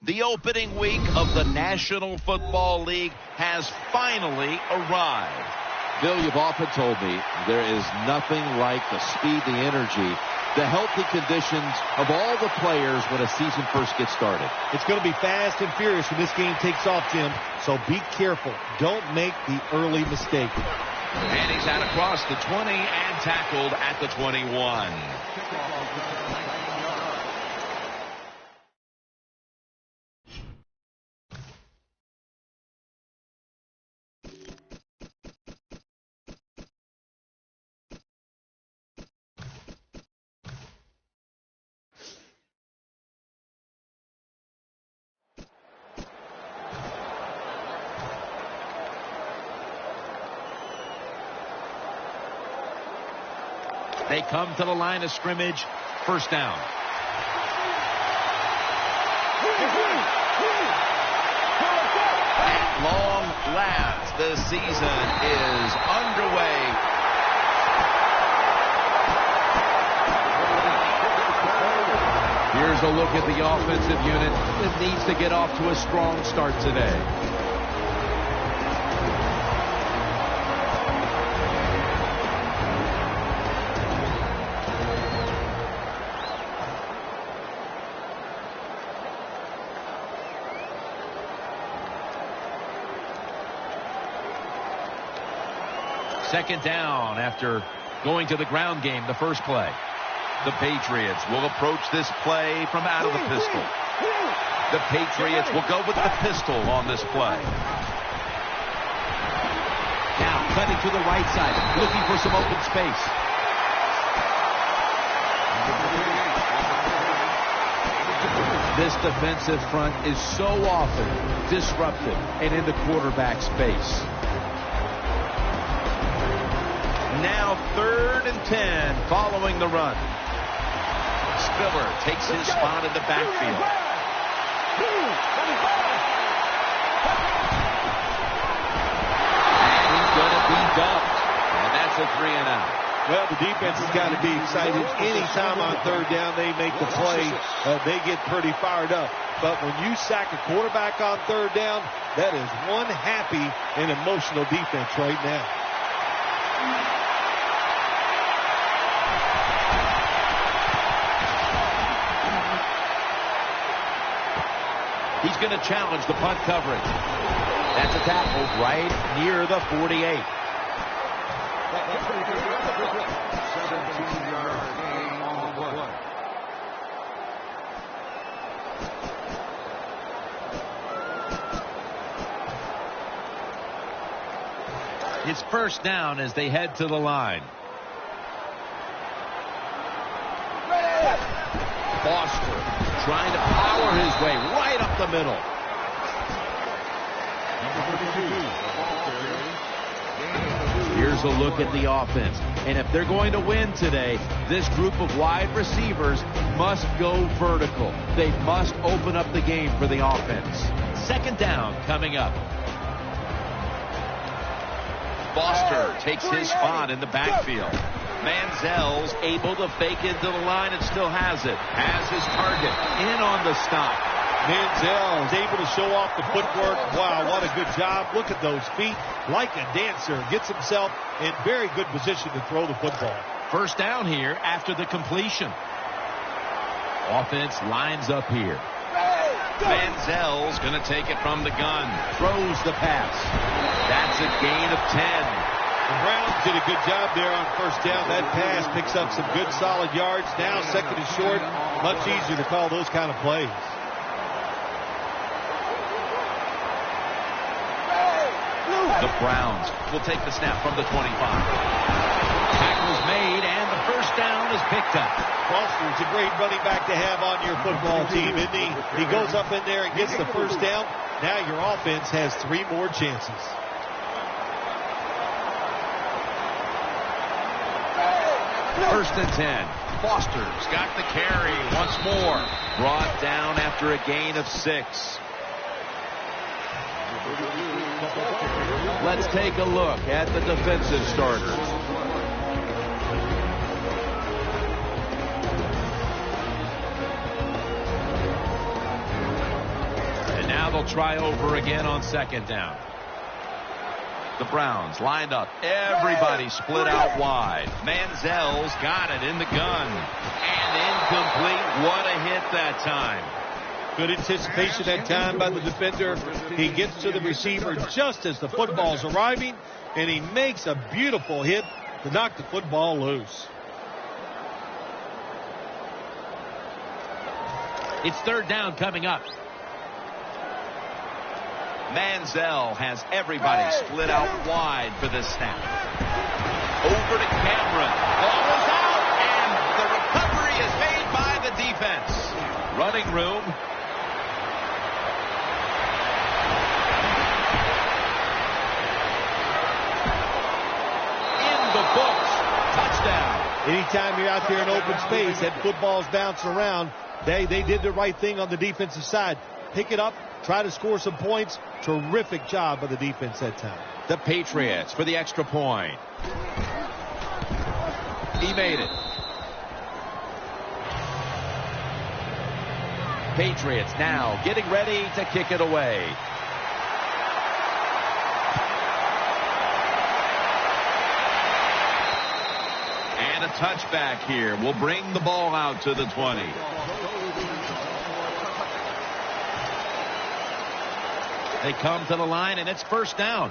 The opening week of the National Football League has finally arrived. Bill, you've often told me there is nothing like the speed, the energy, the healthy conditions of all the players when a season first gets started. It's going to be fast and furious when this game takes off, Jim, so be careful. Don't make the early mistake. And he's out across the 20 and tackled at the 21. They come to the line of scrimmage. First down. At long last, the season is underway. Here's a look at the offensive unit that needs to get off to a strong start today. Second down after going to the ground game the first play. The Patriots will approach this play from out of the pistol. The Patriots will go with the pistol on this play. Now cutting to the right side, looking for some open space. This defensive front is so often disruptive and in the quarterback's face. Now 3rd and 10 following the run. Spiller takes his spot in the backfield. And he's going to be dumped. And that's a 3-and-out. Well, the defense has got to be excited. Anytime on 3rd down they make the play, they get pretty fired up. But when you sack a quarterback on 3rd down, that is one happy and emotional defense right now. He's going to challenge the punt coverage. That's a tackle right near the 48. It's first down as they head to the line. Foster trying to power his way right up the middle. Here's a look at the offense. And if they're going to win today, this group of wide receivers must go vertical. They must open up the game for the offense. Second down coming up. Foster takes his spot in the backfield. Manziel's able to fake into the line and still has it. Has his target in on the stop. Manziel is able to show off the footwork. Wow, what a good job. Look at those feet. Like a dancer. Gets himself in very good position to throw the football. First down here after the completion. Offense lines up here. Manziel's going to take it from the gun. Throws the pass. That's a gain of 10. The Browns did a good job there on first down. That pass picks up some good solid yards. Now second and short. Much easier to call those kind of plays. The Browns will take the snap from the 25. Tackle's made and the first down is picked up. Foster is a great running back to have on your football team, isn't he? He goes up in there and gets the first down. Now your offense has 3 more chances. First and 10. Foster's got the carry once more. Brought down after a gain of 6. Let's take a look at the defensive starters. They'll try over again on second down. The Browns lined up. Everybody split out wide. Manziel's got it in the gun. And incomplete. What a hit that time. Good anticipation that time by the defender. He gets to the receiver just as the football's arriving, and he makes a beautiful hit to knock the football loose. It's third down coming up. Manziel has everybody split out wide for this snap. Over to Cameron. Ball is out, and the recovery is made by the defense. Running room. In the books. Touchdown. Anytime you're out there in open space, that football's bouncing around. They did the right thing on the defensive side. Pick it up, try to score some points. Terrific job by the defense that time. The Patriots for the extra point. He made it. Patriots now getting ready to kick it away. And a touchback here will bring the ball out to the 20. They come to the line, and it's first down.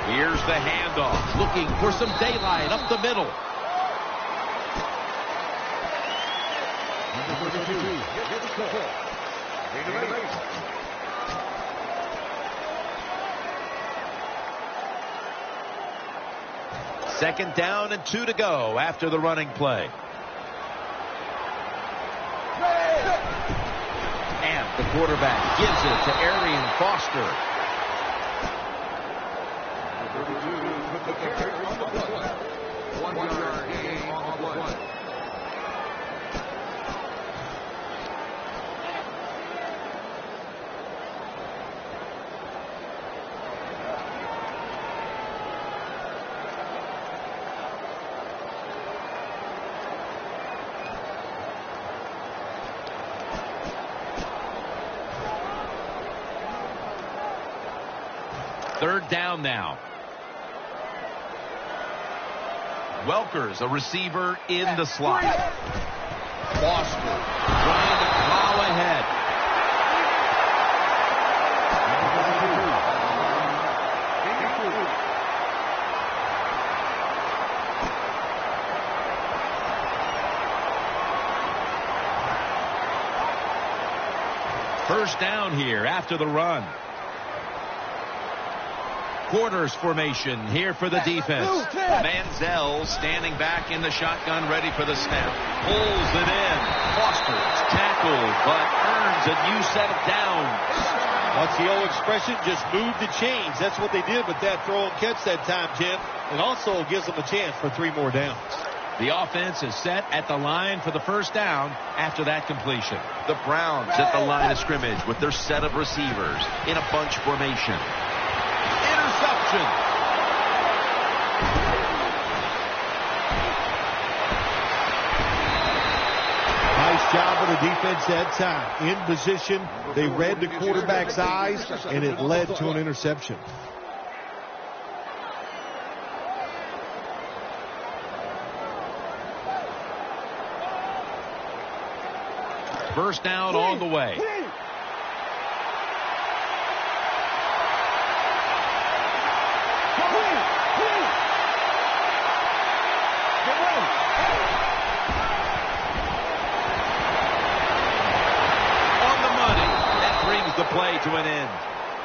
Here's the handoff, looking for some daylight up the middle. Second down and 2 to go after the running play. And the quarterback gives it to Arian Foster. Third down now. Welker's a receiver in the slot. Foster trying to plow ahead. First down here after the run. Quarters formation here for the defense. Manziel standing back in the shotgun, ready for the snap. Pulls it in. Foster's tackled, but earns a new set of downs. What's the old expression? Just move the chains. That's what they did with that throw and catch that time, Jim. And also gives them a chance for 3 more downs. The offense is set at the line for the first down after that completion. The Browns at the line of scrimmage with their set of receivers in a bunch formation. Interception. Nice job of the defense that time. In position, they read the quarterback's eyes, and it led to an interception. First down on the way. The play to an end.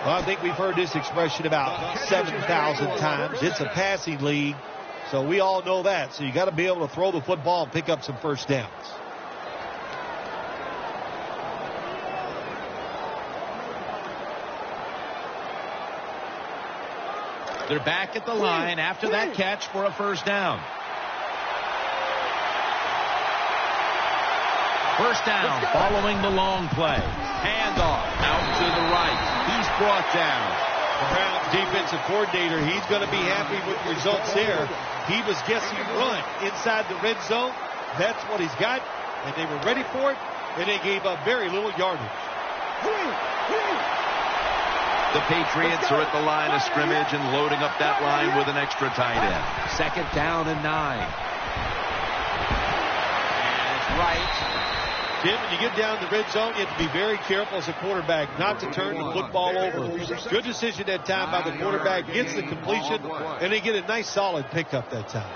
Well, I think we've heard this expression about 7,000 times. It's a passing league, so we all know that. So you got to be able to throw the football and pick up some first downs. They're back at the line after that catch for a first down. First down following the long play. Handoff out to the right. He's brought down. The Browns defensive coordinator, he's going to be happy with results there. He was guessing run inside the red zone. That's what he's got. and they were ready for it, and they gave up very little yardage. The Patriots are at the line of scrimmage and loading up that line with an extra tight end. 2nd down and 9. And it's right. Tim, when you get down in the red zone, you have to be very careful as a quarterback not to turn the football over. Good decision that time by the quarterback. Gets the completion, and they get a nice solid pickup that time.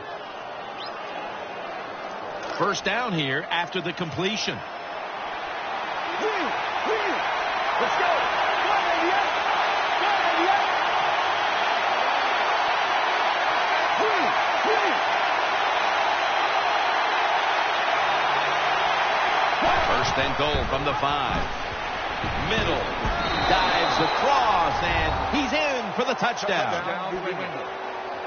1st down here after the completion. Let's go. First and goal from the 5. Middle. Dives across, and he's in for the touchdown.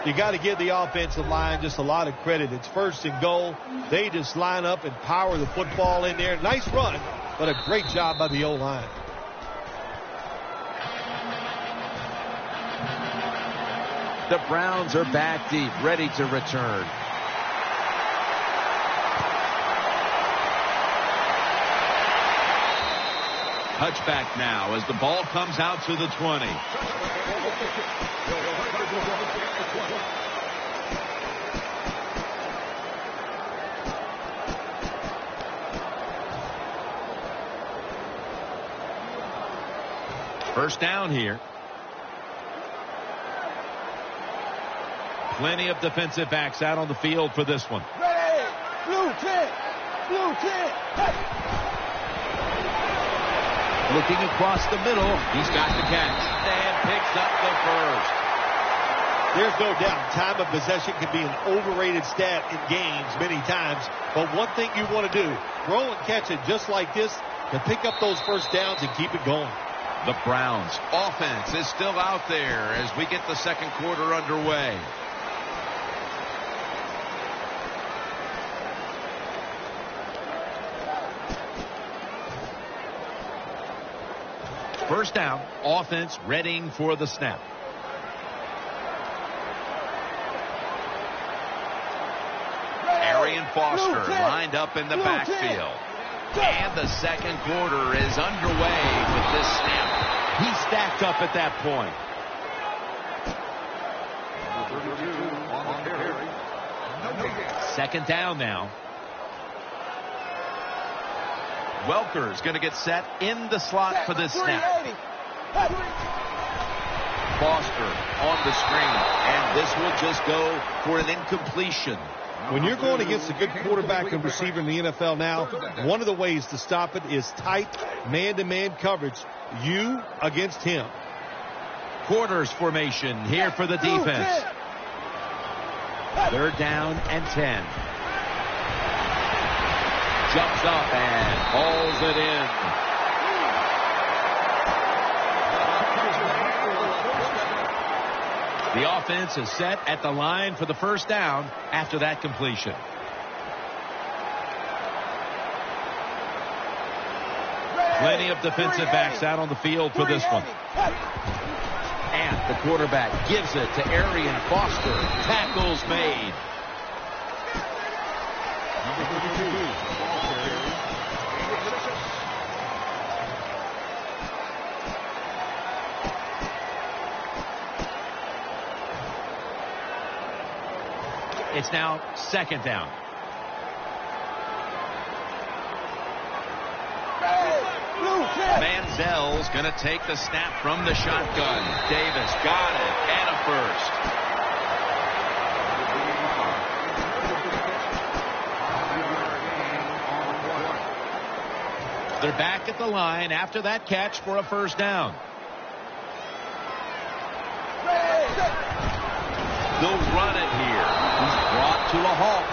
You got to give the offensive line just a lot of credit. It's 1st and goal. They just line up and power the football in there. Nice run, but a great job by the O-line. The Browns are back deep, ready to return. Touchback now as the ball comes out to the 20. First down here. Plenty of defensive backs out on the field for this one. Ready. Blue 10. Blue 10. Hey. Looking across the middle. He's got the catch and picks up the first. There's no doubt time of possession can be an overrated stat in games many times. But one thing you want to do, throw and catch it just like this to pick up those first downs and keep it going. The Browns offense is still out there as we get the 2nd quarter underway. First down, offense readying for the snap. Arian Foster lined up in the backfield. And the 2nd quarter is underway with this snap. He stacked up at that point. Second down now. Welker's going to get set in the slot for this snap. Foster on the screen, and this will just go for an incompletion. When you're going against a good quarterback and receiver in the NFL now, one of the ways to stop it is tight man-to-man coverage. You against him. Quarters formation here for the defense. 3rd down and 10. Jumps up and hauls it in. The offense is set at the line for the first down after that completion. Plenty of defensive backs out on the field for this one. And the quarterback gives it to Arian Foster. Tackles made. Number 32. It's now 2nd down. Manziel's going to take the snap from the shotgun. Davis got it, and a first. They're back at the line after that catch for a first down. They'll run it here. He's brought to a halt.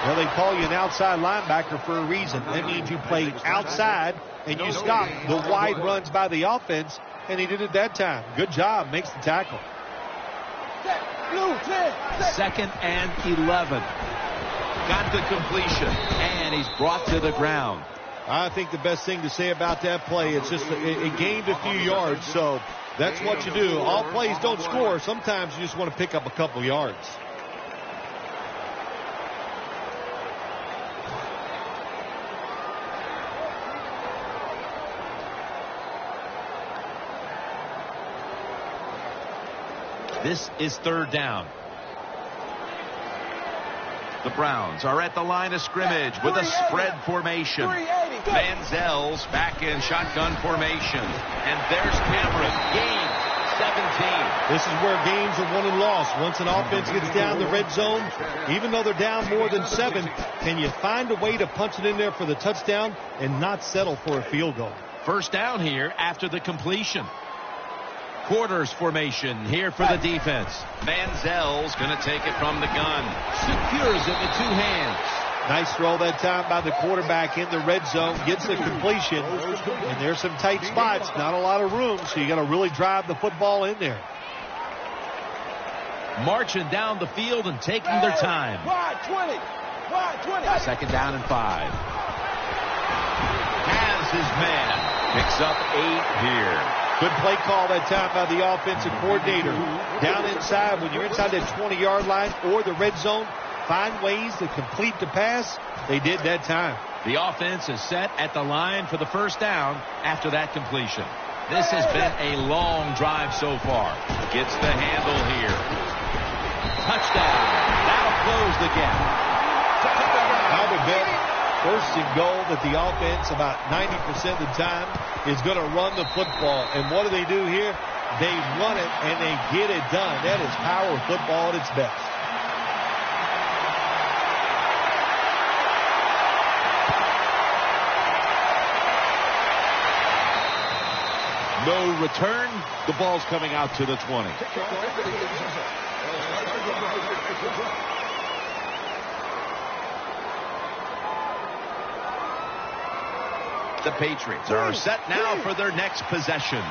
Well, they call you an outside linebacker for a reason. That means you play outside and you stop the wide runs by the offense, and he did it that time. Good job. Makes the tackle. 2nd and 11. Got the completion, and he's brought to the ground. I think the best thing to say about that play, it's just it gained a few yards, so that's what you do. All plays don't score. Sometimes you just want to pick up a couple yards. This is 3rd down. The Browns are at the line of scrimmage with a spread formation. Manziel's back in shotgun formation. And there's Cameron. Gain 17. This is where games are won and lost. Once an offense gets down the red zone, even though they're down more than 7, can you find a way to punch it in there for the touchdown and not settle for a field goal? 1st down here after the completion. Quarters formation here for the defense. Manziel's going to take it from the gun. Secures it with 2 hands. Nice throw that time by the quarterback in the red zone. Gets the completion. And there's some tight spots. Not a lot of room, so you got to really drive the football in there. Marching down the field and taking their time. Wide 20. Wide 20. 2nd down and 5. Has his man. Picks up 8 here. Good play call that time by the offensive coordinator. Down inside, when you're inside that 20-yard line or the red zone, find ways to complete the pass. They did that time. The offense is set at the line for the 1st down after that completion. This has been a long drive so far. Gets the handle here. Touchdown. That'll close the gap. How to bet 1st and goal that the offense about 90% of the time is going to run the football. And what do they do here? They run it and they get it done. That is power football at its best. No return. The ball's coming out to the 20. The Patriots are set now for their next possession.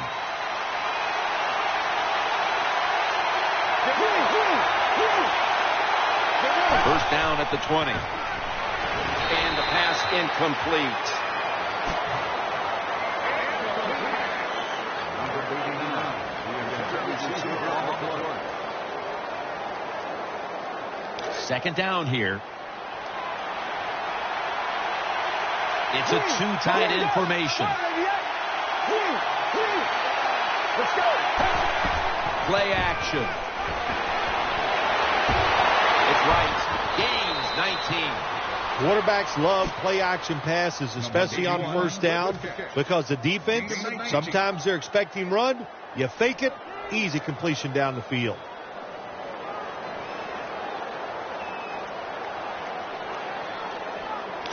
First down at the 20. And the pass incomplete. Second down here. It's a 2 tight end formation. Play action. It's right. Gains 19. Quarterbacks love play action passes, especially on 1st down, because the defense, sometimes they're expecting run. You fake it, easy completion down the field.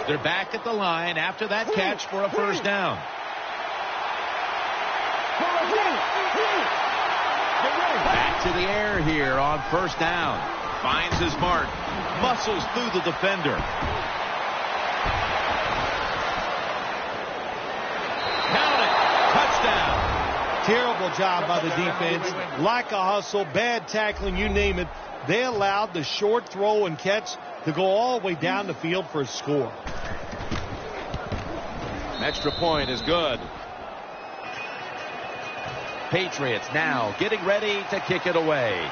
They're back at the line after that catch for a 1st down. Back to the air here on 1st down. Finds his mark. Muscles through the defender. Count it. Touchdown. Terrible job by the defense. Lack of hustle, bad tackling, you name it. They allowed the short throw and catch to go all the way down the field for a score. An extra point is good. Patriots now getting ready to kick it away.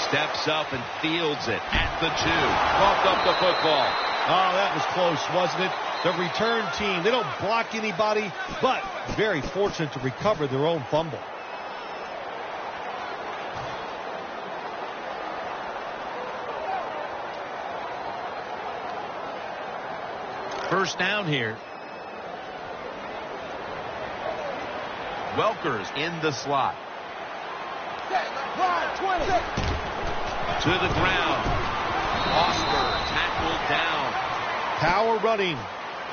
Steps up and fields it at the 2. Coughed up the football. Oh, that was close, wasn't it? The return team, they don't block anybody, but very fortunate to recover their own fumble. First down here. Welker's in the slot. To the ground. Oscar tackled down. Power running.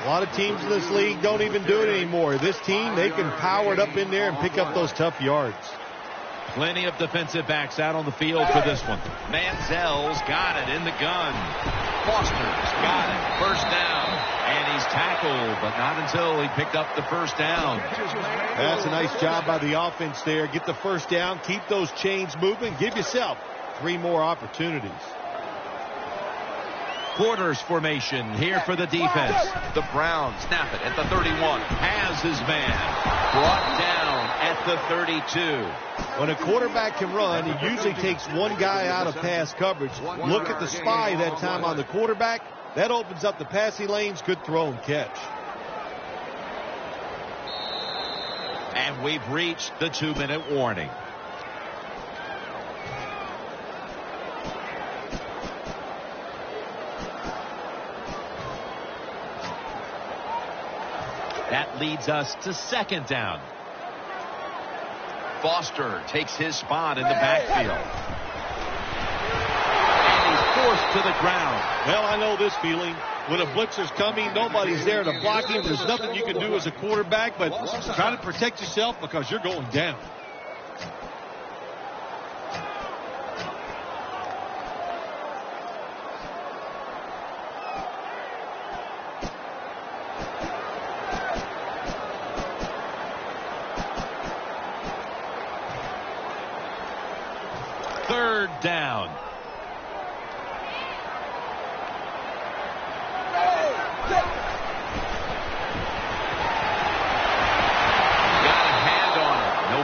A lot of teams in this league don't even do it anymore. This team, they can power it up in there and pick up those tough yards. Plenty of defensive backs out on the field for this one. Manziel's got it in the gun. Foster's got it. 1st down. And he's tackled, but not until he picked up the 1st down. That's a nice job by the offense there. Get the 1st down, keep those chains moving, give yourself 3 more opportunities. Quarters formation here for the defense. The Browns snap it at the 31. Has his man. Brought down at the 32. When a quarterback can run, it usually takes one guy out of pass coverage. Look at the spy that time on the quarterback. That opens up the passing lanes. Good throw and catch. And we've reached the 2-minute warning. That leads us to 2nd down. Foster takes his spot in the backfield. And he's forced to the ground. Well, I know this feeling. When a blitzer's coming, nobody's there to block him. There's nothing you can do as a quarterback, but try to protect yourself because you're going down. Down.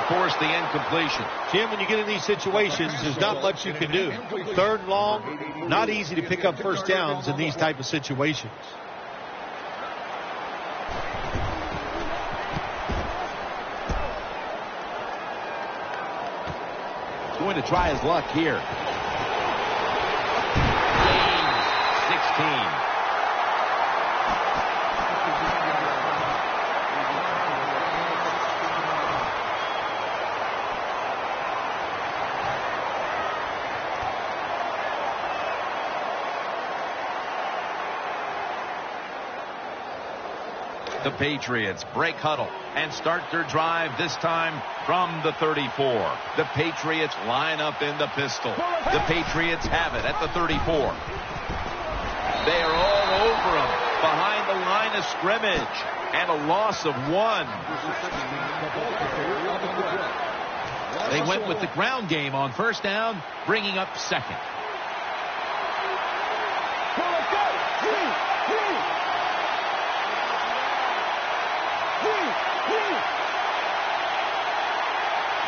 Force the incompletion. Jim, when you get in these situations, there's not much you can do. 3rd and long, not easy to pick up first downs in these type of situations. Going to try his luck here. Gains 16. The Patriots break huddle and start their drive, this time from the 34. The Patriots line up in the pistol. The Patriots have it at the 34. They are all over him behind the line of scrimmage, and a loss of 1. They went with the ground game on 1st down, bringing up 2nd.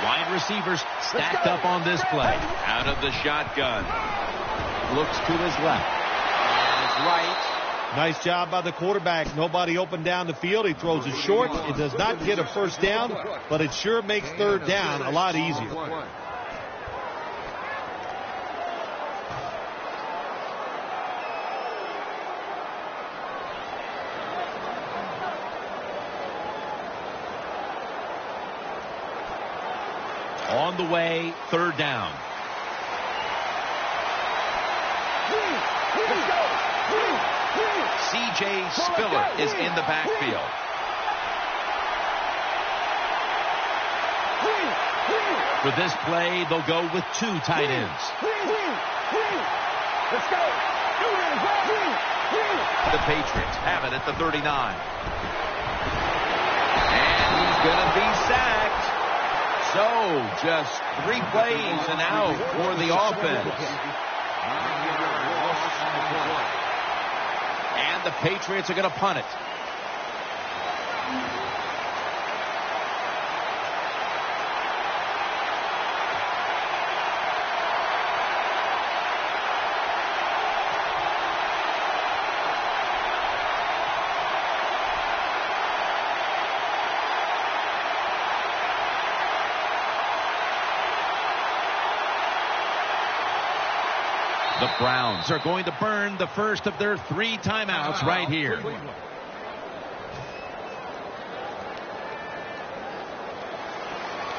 Wide receivers stacked up on this play. Out of the shotgun. Looks to his left. And right. Nice job by the quarterback. Nobody open down the field. He throws it short. It does not get a first down, but it sure makes 3rd down a lot easier. On the way, 3rd down. C.J. Spiller is in the backfield. For this play, they'll go with 2 tight ends. The Patriots have it at the 39. And he's going to be sacked. So, just 3 plays and out for the offense. And the Patriots are going to punt it. The Browns are going to burn the first of their 3 timeouts right here.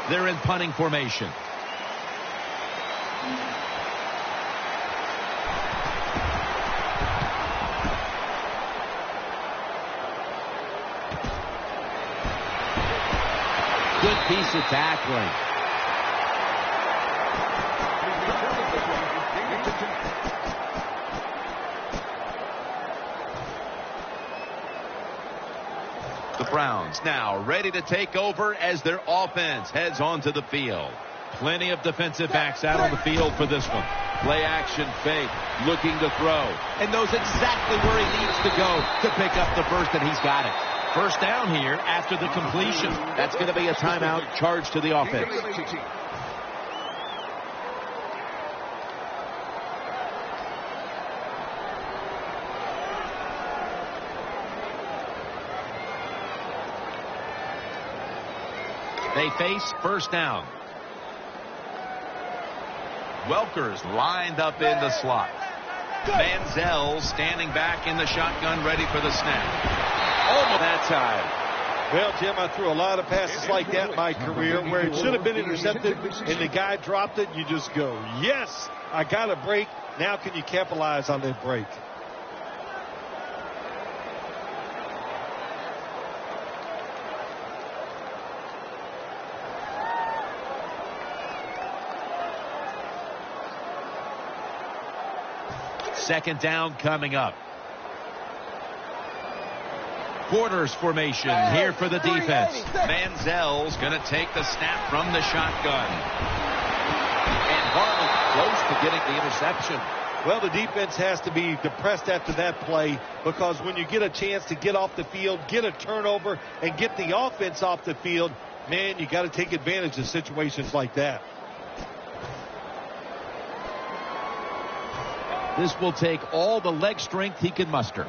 They're in punting formation. Good piece of tackling. The Browns now ready to take over as their offense heads onto the field. Plenty of defensive backs out on the field for this one. Play action fake, looking to throw, and knows exactly where he needs to go to pick up the first, and he's got it. First down here after the completion. That's going to be a timeout charged to the offense. They face first down. Welker's lined up in the slot. Manziel standing back in the shotgun, ready for the snap. Almost that time. Well, Jim, I threw a lot of passes like that in my career where it should have been intercepted and the guy dropped it. You just go, yes, I got a break. Now can you capitalize on that break? Second down coming up. Quarters formation here for the defense. Manziel's going to take the snap from the shotgun. And Harmon close to getting the interception. Well, the defense has to be depressed after that play because when you get a chance to get off the field, get a turnover, and get the offense off the field, man, you got to take advantage of situations like that. This will take all the leg strength he can muster.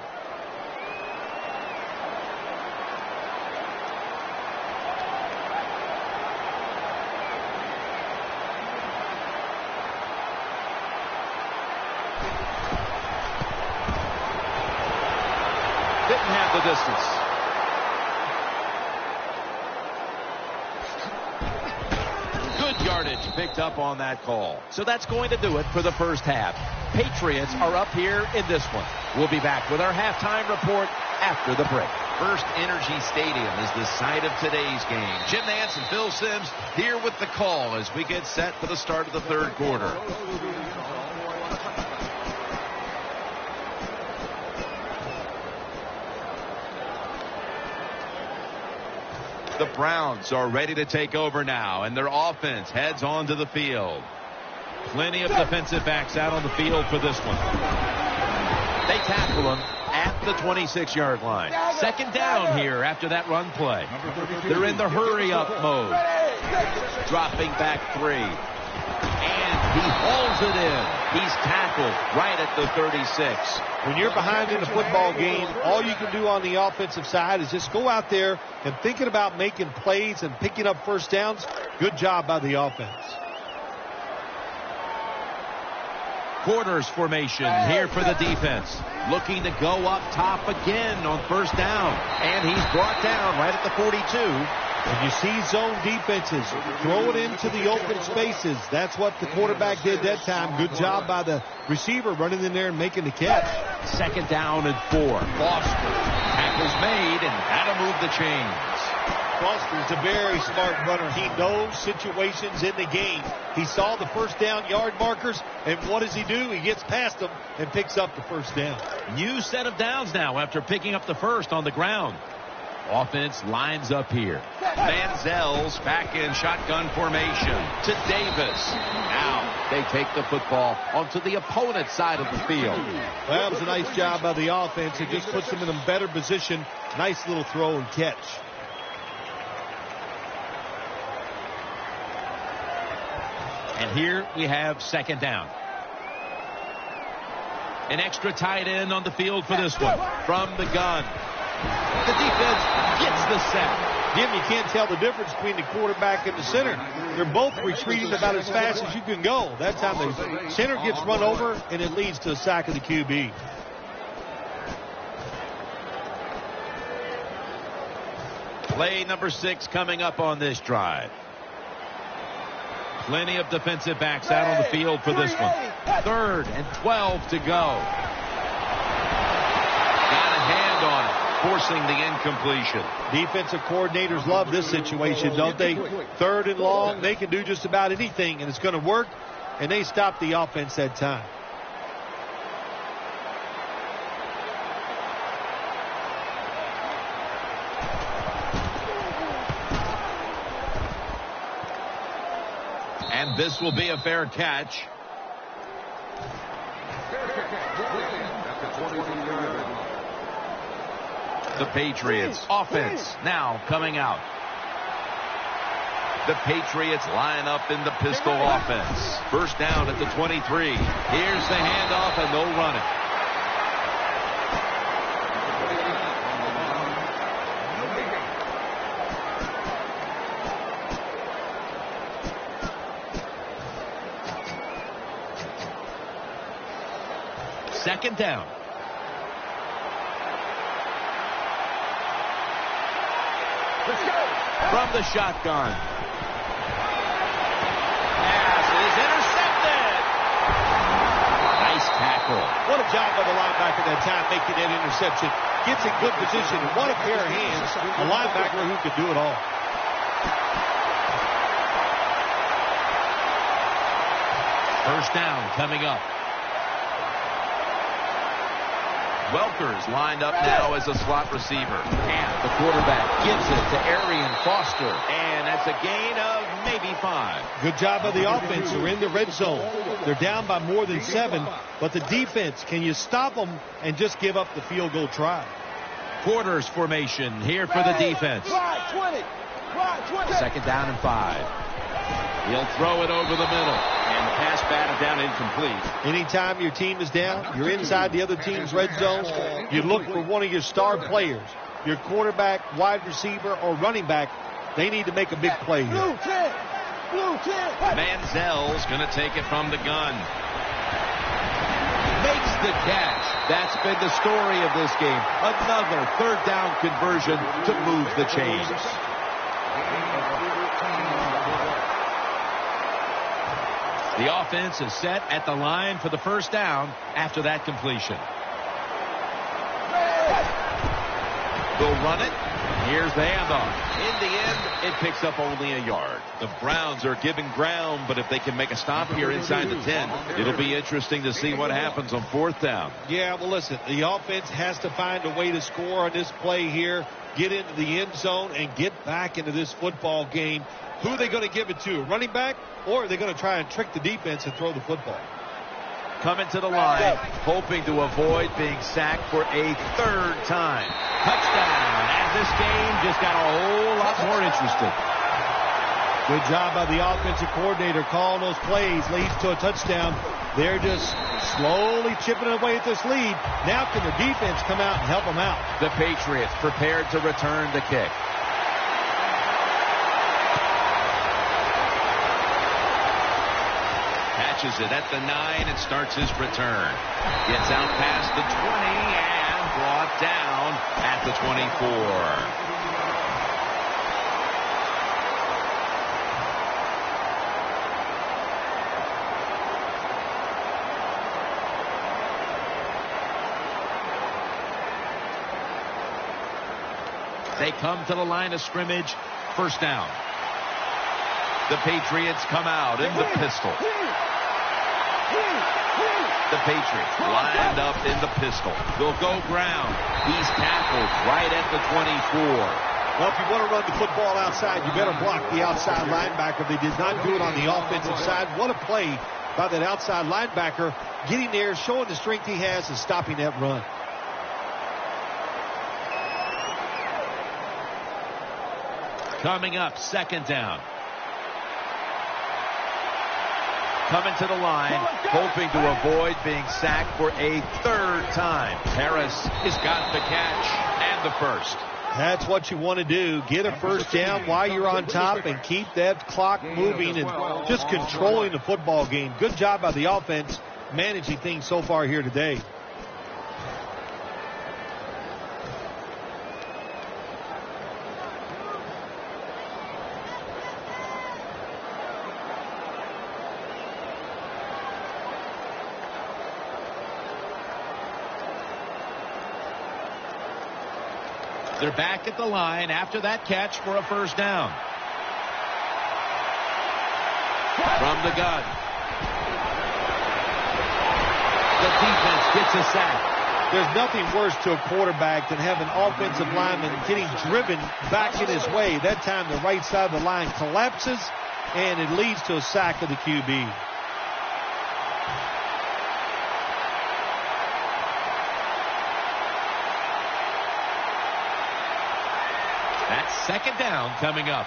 Didn't have the distance. Good yardage picked up on that call. So that's going to do it for the first half. Patriots are up here in this one. We'll be back with our halftime report after the break. First Energy Stadium is the site of today's game. Jim Nance and Phil Simms here with the call as we get set for the start of the third quarter. The Browns are ready to take over now, and their offense heads onto the field. Plenty of defensive backs out on the field for this one. They tackle him at the 26-yard line. Second down here after that run play. They're in the hurry-up mode. Dropping back 3. And he hauls it in. He's tackled right at the 36. When you're behind in a football game, all you can do on the offensive side is just go out there and thinking about making plays and picking up first downs. Good job by the offense. Quarters formation here for the defense. Looking to go up top again on first down. And he's brought down right at the 42. When you see zone defenses, throw it into the open spaces. That's what the quarterback did that time. Good job by the receiver running in there and making the catch. Second down and 4. Foster. Tackle's made, and that'll move the chains. Foster's a very smart runner. He knows situations in the game. He saw the first down yard markers, and what does he do? He gets past them and picks up the first down. New set of downs now after picking up the first on the ground. Offense lines up here. Manziel's back in shotgun formation to Davis. Now they take the football onto the opponent's side of the field. Well, that was a nice job by the offense. It just puts them in a better position. Nice little throw and catch. And here we have second down. An extra tight end on the field for this one. From the gun. The defense gets the sack. Jim, you can't tell the difference between the quarterback and the center. They're both retreating about as fast as you can go. That time the center gets run over, and it leads to a sack of the QB. Play number 6 coming up on this drive. Plenty of defensive backs out on the field for this one. 3rd and 12 to go. Got a hand on it, forcing the incompletion. Defensive coordinators love this situation, don't they? 3rd and long, they can do just about anything, and it's going to work, and they stop the offense that time. And this will be a fair catch. The Patriots offense now coming out. The Patriots line up in the pistol offense. First down at the 23. Here's the handoff, and they'll run it. second down. Let's go. From the shotgun. Pass is intercepted. Nice tackle. What a job by the linebacker that time making that interception. Gets in good position. What a pair of hands. A linebacker who can do it all. First down coming up. Welker's lined up now as a slot receiver. And the quarterback gives it to Arian Foster. And that's a gain of maybe 5. Good job by the offense. They're in the red zone. They're down by more than 7. But the defense, can you stop them and just give up the field goal try? Quarters formation here for the defense. Right, 20. Right, 20. Second down and 5. He'll throw it over the middle. And the pass batted down incomplete. Anytime your team is down, you're inside the other team's red zone, you look for one of your star players, your quarterback, wide receiver, or running back. They need to make a big play here. Blue 10. Blue 10. Manziel's going to take it from the gun. Makes the catch. That's been the story of this game. Another third down conversion to move the chains. The offense is set at the line for the first down after that completion. They'll run it. Here's the handoff. In the end, it picks up only a yard. The Browns are giving ground, but if they can make a stop here inside the 10, it'll be interesting to see what happens on fourth down. Yeah, well, listen, the offense has to find a way to score on this play here, get into the end zone, and get back into this football game. Who are they going to give it to? Running back? Or are they going to try and trick the defense and throw the football? Coming to the line, hoping to avoid being sacked for a third time. Touchdown. And this game just got a whole lot more interesting. Good job by the offensive coordinator calling those plays. Leads to a touchdown. They're just slowly chipping away at this lead. Now can the defense come out and help them out? The Patriots prepared to return the kick. Catches it at the 9 and starts his return. Gets out past the 20 and brought down at the 24. They come to the line of scrimmage. First down. The Patriots come out in the pistol. The Patriots lined up in the pistol. They'll go ground. He's tackled right at the 24. Well, if you want to run the football outside, you better block the outside linebacker. They did not do it on the offensive side. What a play by that outside linebacker. Getting there, showing the strength he has, and stopping that run. Coming up, second down. Coming to the line, hoping to avoid being sacked for a third time. Harris has got the catch and the first. That's what you want to do. Get a first down while you're on top and keep that clock moving and just controlling the football game. Good job by the offense managing things so far here today. They're back at the line after that catch for a first down. From the gun. The defense gets a sack. There's nothing worse to a quarterback than having an offensive lineman getting driven back in his way. That time the right side of the line collapses, and it leads to a sack of the QB. Second down coming up.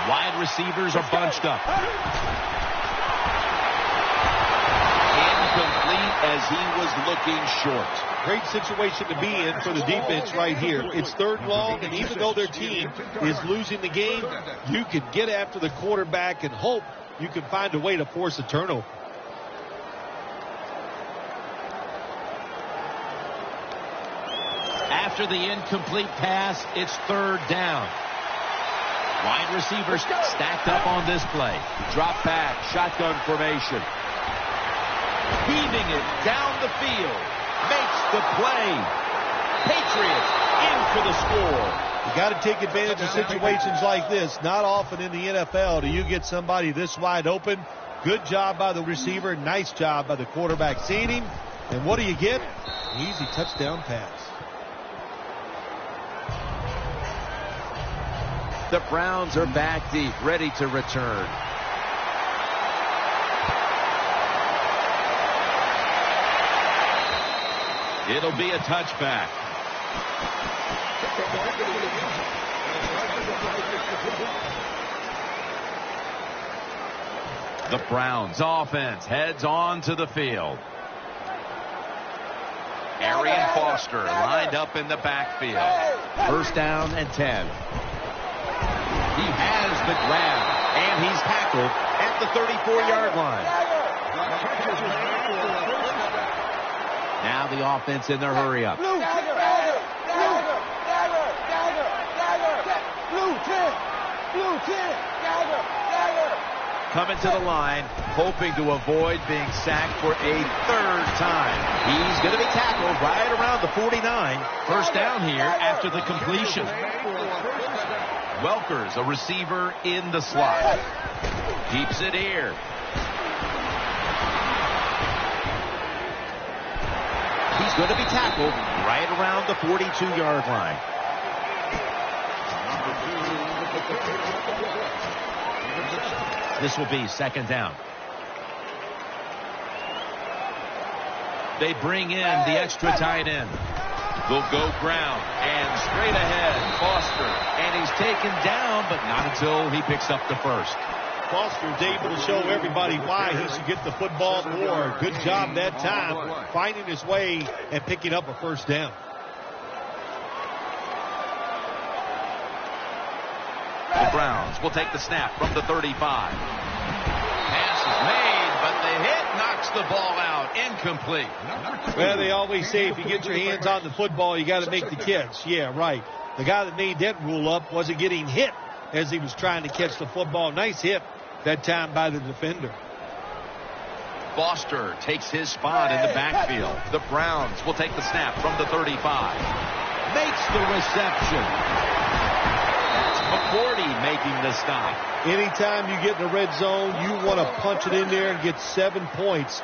Wide receivers are bunched up. Incomplete as he was looking short. Great situation to be in for the defense right here. It's third long, and even though their team is losing the game, you can get after the quarterback and hope you can find a way to force a turnover. After the incomplete pass, it's third down. Wide receivers stacked up on this play. Drop back, shotgun formation. Heaving it down the field. Makes the play. Patriots in for the score. You got to take advantage of situations like this. Not often in the NFL do you get somebody this wide open. Good job by the receiver. Nice job by the quarterback seeing him. And what do you get? An easy touchdown pass. The Browns are back deep, ready to return. It'll be a touchback. The Browns offense heads on to the field. Arian Foster lined up in the backfield. First down and 10. He has the grab, and he's tackled at the 34-yard line. Now the offense in their hurry up. Blue 10. Coming to the line, hoping to avoid being sacked for a third time. He's going to be tackled right around the 49. First down here after the completion. Welkers, a receiver in the slot. Keeps it here. He's going to be tackled right around the 42-yard line. This will be second down. They bring in the extra tight end. Will go ground and straight ahead. Foster, and he's taken down, but not until he picks up the first. Foster's able to show everybody why he should get the football more. Good job that time, finding his way and picking up a first down. The Browns will take the snap from the 35. Pass is made, but the hit knocks the ball out. Incomplete. Well, they always say if you get your hands on the football, you got to make the catch. Yeah, right. The guy that made that rule up wasn't getting hit as he was trying to catch the football. Nice hit that time by the defender. Foster takes his spot in the backfield. The Browns will take the snap from the 35. Makes the reception. That's McCourty making the stop. Anytime you get in the red zone, you want to punch it in there and get 7 points.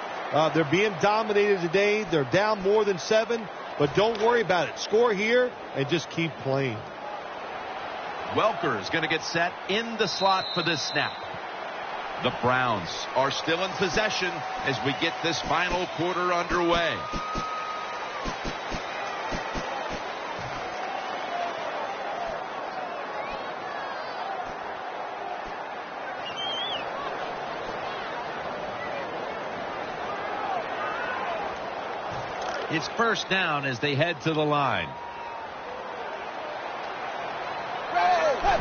They're being dominated today. They're down more than 7, but don't worry about it. Score here and just keep playing. Welker's going to get set in the slot for this snap. The Browns are still in possession as we get this final quarter underway. It's first down as they head to the line.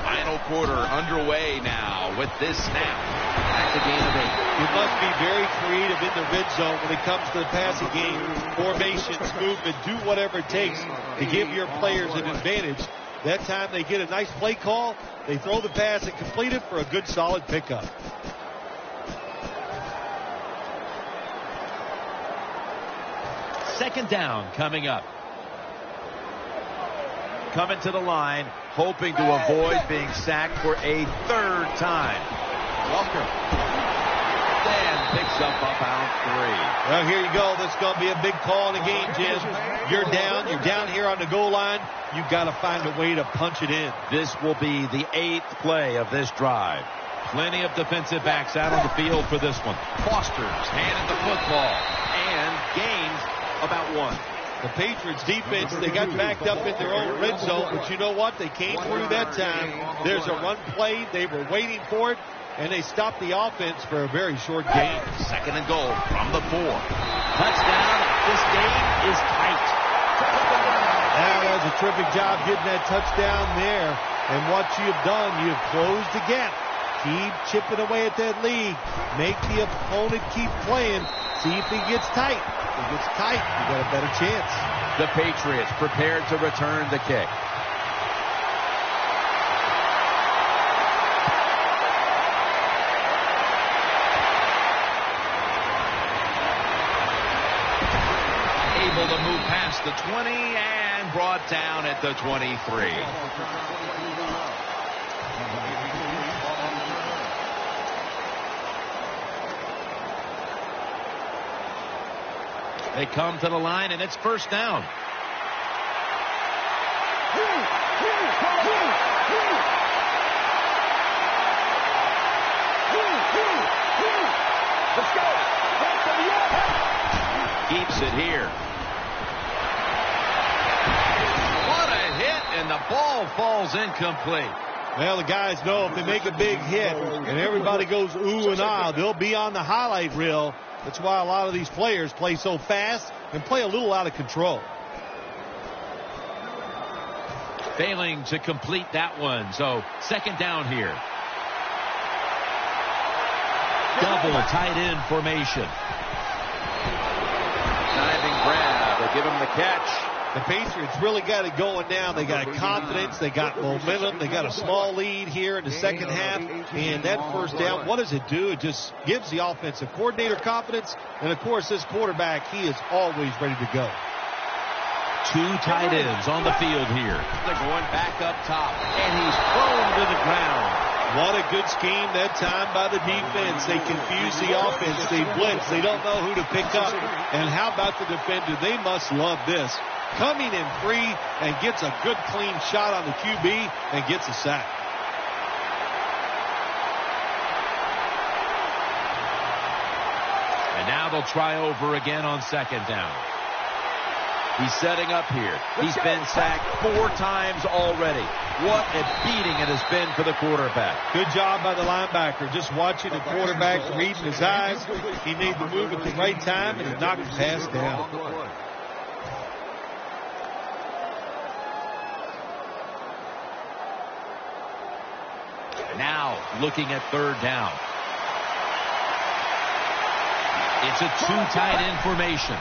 Final quarter underway now with this snap. Back to gain of 8. You must be very creative in the red zone when it comes to the passing game. Formations, movement, do whatever it takes to give your players an advantage. That time they get a nice play call. They throw the pass and complete it for a good solid pickup. Second down coming up. Coming to the line, hoping to avoid being sacked for a third time. Welker then picks up about 3. Well, here you go. That's going to be a big call in the game, Jim. You're down here on the goal line. You've got to find a way to punch it in. This will be the 8th play of this drive. Plenty of defensive backs out on the field for this one. Foster's handed the football and gains about 1. The Patriots defense, they got backed up in their own red zone, but you know what? They came through that time. There's a run play. They were waiting for it, and they stopped the offense for a very short game. Second and goal from the 4. Touchdown. This game is tight. That was a terrific job getting that touchdown there. And what you've done, you've closed the gap. Keep chipping away at that lead. Make the opponent keep playing. See if he gets tight. If he gets tight, you got a better chance. The Patriots prepared to return the kick. Able to move past the 20 and brought down at the 23. They come to the line, and it's first down. Keeps it here. What a hit, and the ball falls incomplete. Well, the guys know if they make a big hit and everybody goes ooh and ah, they'll be on the highlight reel. That's why a lot of these players play so fast and play a little out of control. Failing to complete that one, so second down here. Double tight end formation. Diving grab. They give him the catch. The Patriots really got it going now. They got confidence. They got momentum. They got a small lead here in the second half. And that first down, what does it do? It just gives the offensive coordinator confidence. And, of course, this quarterback, he is always ready to go. Two tight ends on the field here. They're going back up top. And he's thrown to the ground. What a good scheme that time by the defense. They confuse the offense. They blitz. They don't know who to pick up. And how about the defender? They must love this. Coming in free and gets a good clean shot on the QB and gets a sack. And now they'll try over again on second down. He's setting up here. He's been sacked 4 times already. What a beating it has been for the quarterback. Good job by the linebacker. Just watching the quarterback, reading his eyes. He made the move at the right time, and he knocked the pass down. Now looking at third down. It's a 2 tight end formation.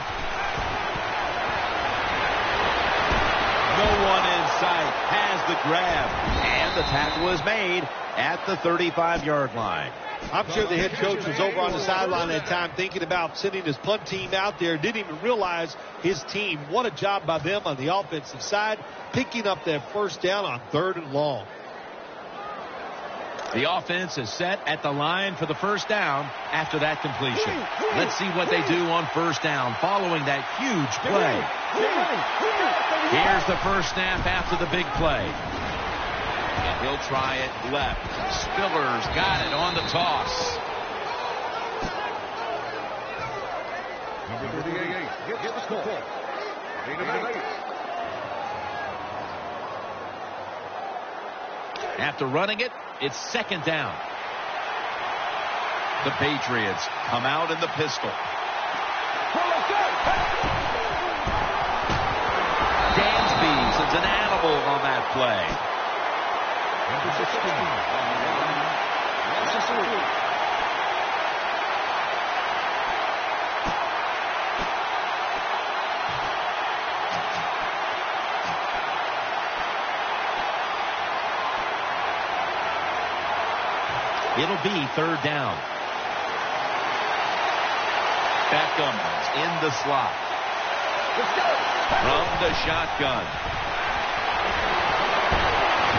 No one in sight. Has the grab. And the tackle is made at the 35-yard line. I'm sure the head coach was over on the sideline that time thinking about sending his punt team out there. Didn't even realize his team. What a job by them on the offensive side, picking up that first down on 3rd and long. The offense is set at the line for the first down after that completion. Let's see what they do on first down following that huge play. Here's the first snap after the big play. And he'll try it left. Spiller's got it on the toss. Number 38. Get the score. After running it, it's second down. The Patriots come out in the pistol. Dansby sends an animal on that play. Number 16. It'll be third down. Beckham in the slot. From the shotgun.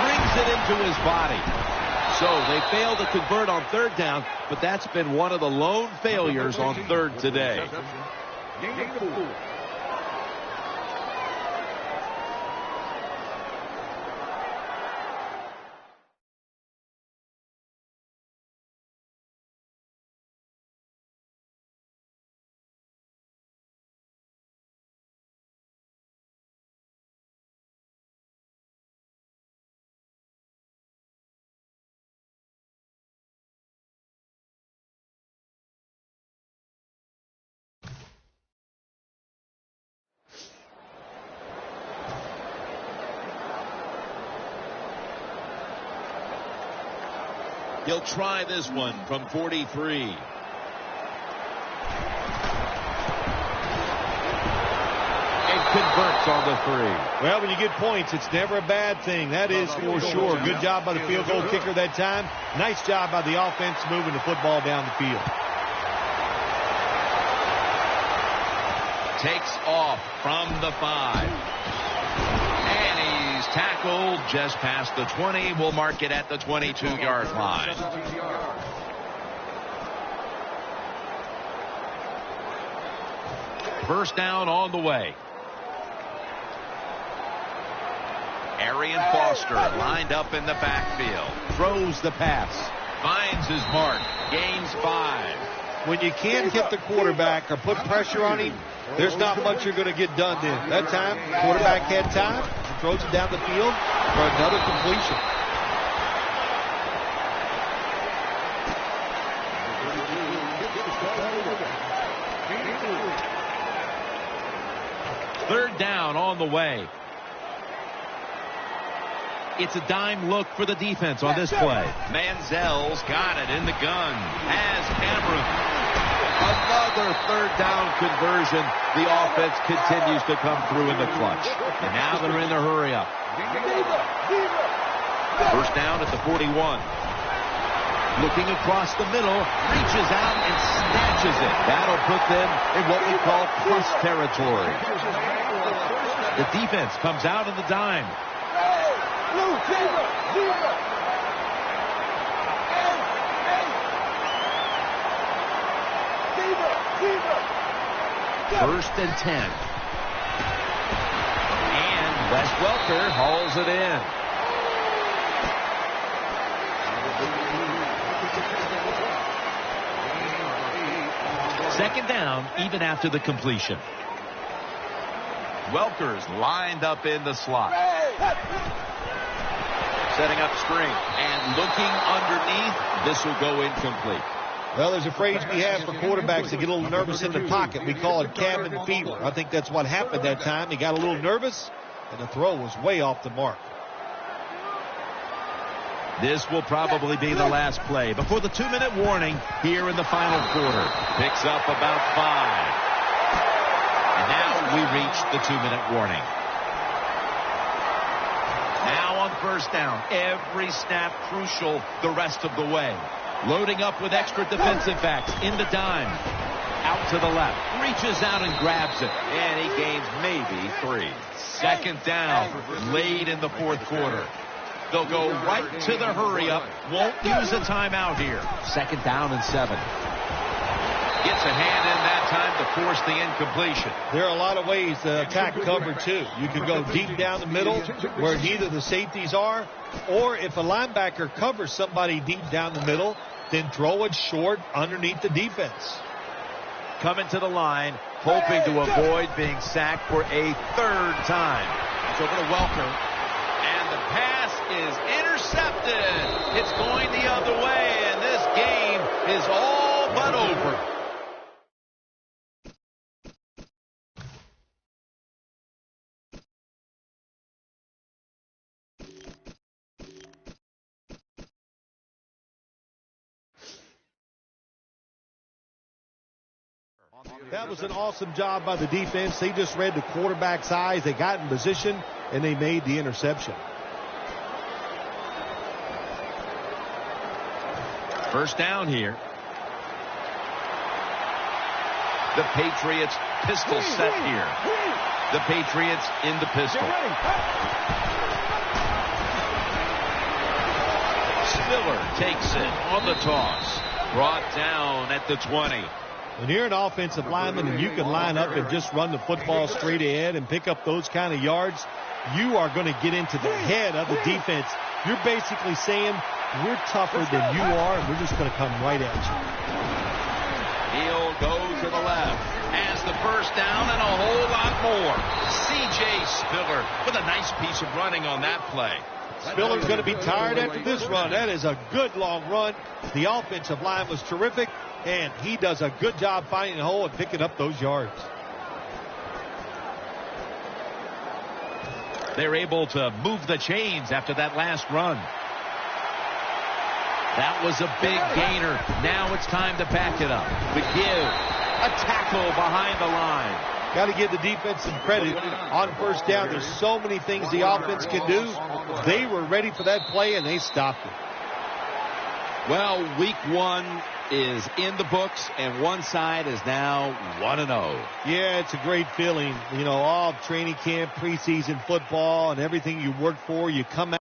Brings it into his body. So they failed to convert on third down, but that's been one of the lone failures on third today. He'll try this one from 43. And converts points on the 3. Well, when you get points, it's never a bad thing. That is for sure. Good job by the field goal kicker that time. Nice job by the offense moving the football down the field. Takes off from the 5. And he's tackled just past the 20. We'll mark it at the 22-yard line. First down on the way. Arian Foster lined up in the backfield. Throws the pass. Finds his mark. Gains 5. When you can't hit the quarterback or put pressure on him, there's not much you're going to get done then. That time, quarterback had time. Throws it down the field for another completion. Third down on the way. It's a dime look for the defense on this play. Manziel's got it in the gun. Has Cameron. Another third down conversion. The offense continues to come through in the clutch. And now they're in the hurry up. First down at the 41. Looking across the middle, reaches out and snatches it. That'll put them in what we call plus territory. The defense comes out in the dime. First and 10. And Wes Welker hauls it in. Second down, even after the completion. Welker's lined up in the slot. Setting up screen. And looking underneath, this will go incomplete. Well, there's a phrase we have for quarterbacks that get a little nervous in the pocket. We call it cabin fever. I think that's what happened that time. He got a little nervous, and the throw was way off the mark. This will probably be the last play before the 2-minute warning here in the final quarter. Picks up about 5. And now we reach the 2-minute warning. Now on first down, every snap crucial the rest of the way. Loading up with extra defensive backs in the dime. Out to the left. Reaches out and grabs it. And he gains maybe 3. Second down, late in the fourth quarter. They'll go right to the hurry up. Won't use a timeout here. Second down and 7. Gets a hand in that time to force the incompletion. There are a lot of ways to attack cover, too. You can go deep down the middle where neither the safeties are, or if a linebacker covers somebody deep down the middle, then throw it short underneath the defense. Coming to the line, hoping to avoid being sacked for a third time. It's over to Welker. And the pass is intercepted. It's going the other way, and this game is all but over. That was an awesome job by the defense. They just read the quarterback's eyes. They got in position, and they made the interception. First down here. The Patriots pistol set here. The Patriots in the pistol. Spiller takes it on the toss. Brought down at the 20. When you're an offensive lineman and you can line up and just run the football straight ahead and pick up those kind of yards, you are going to get into the head of the defense. You're basically saying, we're tougher than you are, and we're just going to come right at you. He'll go to the left. Has the first down and a whole lot more. C.J. Spiller with a nice piece of running on that play. Spiller's going to be tired after this run. That is a good long run. The offensive line was terrific, and he does a good job finding a hole and picking up those yards. They're able to move the chains after that last run. That was a big gainer. Now it's time to back it up. McGill, a tackle behind the line. Got to give the defense some credit on first down. There's so many things the offense can do. They were ready for that play, and they stopped it. Well, week 1 is in the books, and one side is now 1-0. Yeah, it's a great feeling. You know, all training camp, preseason football, and everything you work for, you come out.